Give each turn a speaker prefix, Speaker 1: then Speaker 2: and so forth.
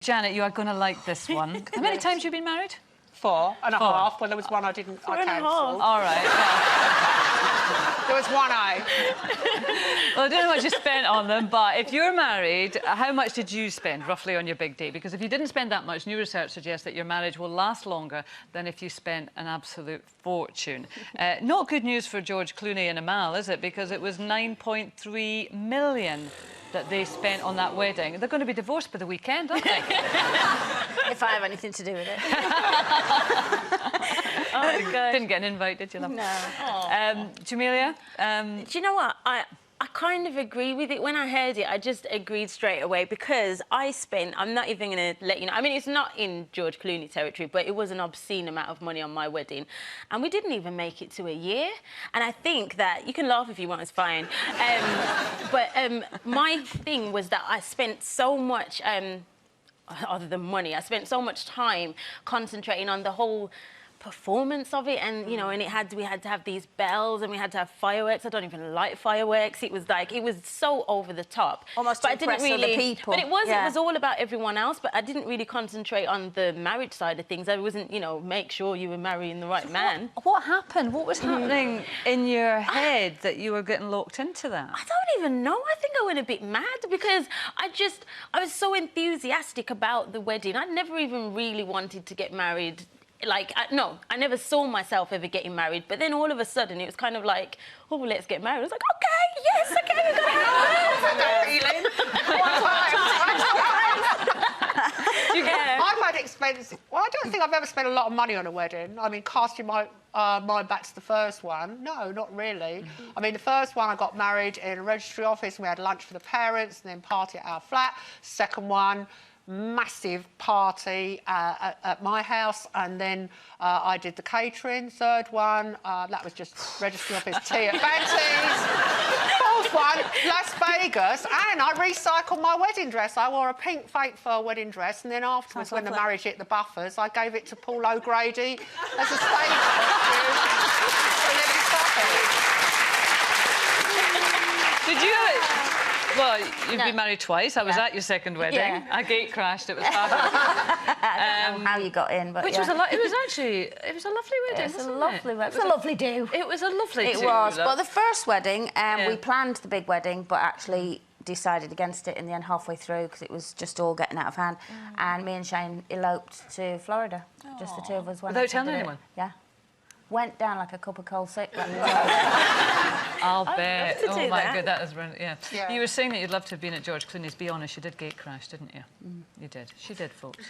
Speaker 1: Janet, you are going to like this one. How many times have you been married?
Speaker 2: 4.5. Well, there was one I didn't. I cancelled.
Speaker 1: All right. Yeah.
Speaker 2: There was one I.
Speaker 1: Well, I don't know how much you spent on them, but if you're married, how much did you spend roughly on your big date? Because if you didn't spend that much, new research suggests that your marriage will last longer than if you spent an absolute fortune. Not good news for George Clooney and Amal, is it? Because it was 9.3 million that they spent on that wedding. They're going to be divorced by the weekend, aren't they?
Speaker 3: If I have anything to do with it.
Speaker 1: Oh, God. Didn't get an invite, did you, love?
Speaker 3: No.
Speaker 1: Jamelia?
Speaker 3: Do you know what? I kind of agree with it. When I heard it, I just agreed straight away because I spent, I'm not even going to let you know, I mean, it's not in George Clooney territory, but it was an obscene amount of money on my wedding. And we didn't even make it to a year. And I think that, you can laugh if you want, it's fine. But my thing was that I spent so much, other than money, I spent so much time concentrating on the whole performance of it, and you know, and we had to have these bells and we had to have fireworks. I don't even like fireworks. It was like, it was so over the top.
Speaker 4: Almost to impress other people.
Speaker 3: But it was all about everyone else, but I didn't really concentrate on the marriage side of things. I wasn't, you know, make sure you were marrying the right man.
Speaker 1: What happened? What was happening in your head that you were getting locked into that?
Speaker 3: I don't even know. I think I went a bit mad because I was so enthusiastic about the wedding. I never even really wanted to get married. Like, I never saw myself ever getting married, but then all of a sudden it was kind of like, oh, let's get married. I was like, OK, yes, OK, we're going to have
Speaker 2: I've had expensive. Well, I don't think I've ever spent a lot of money on a wedding. I mean, casting my mind back to the first one, no, not really. I mean, the first one I got married in a registry office, and we had lunch for the parents, and then party at our flat. Second one, massive party at my house, and then I did the catering. Third one, that was just registry office tea at Banty's. Fourth one, Las Vegas, and I recycled my wedding dress. I wore a pink fake fur wedding dress, and then afterwards, when the marriage hit the buffers, I gave it to Paul O'Grady as a stage costume for Libby Sophie.
Speaker 1: Did you? Well, you've been married twice. I was at your second wedding.
Speaker 3: Yeah.
Speaker 1: I gate crashed. It was fabulous.
Speaker 4: I don't know how you got in, but
Speaker 1: Which was a lovely wedding.
Speaker 4: It's a
Speaker 1: wasn't
Speaker 4: lovely
Speaker 1: it?
Speaker 4: wedding. It's a lovely do.
Speaker 1: It was a lovely
Speaker 4: It
Speaker 1: do.
Speaker 4: was.
Speaker 1: Love.
Speaker 4: But the first wedding, we planned the big wedding, but actually decided against it in the end halfway through because it was just all getting out of hand. And me and Shane eloped to Florida. Just the two of us.
Speaker 1: Without telling anyone?
Speaker 4: Yeah. Went down like a cup of cold sick.
Speaker 1: I'll bet.
Speaker 3: love to do
Speaker 1: my
Speaker 3: that.
Speaker 1: God, that is brilliant. Yeah. You were saying that you'd love to have been at George Clooney's. Be honest, you did gate crash, didn't you? You did. She did, folks.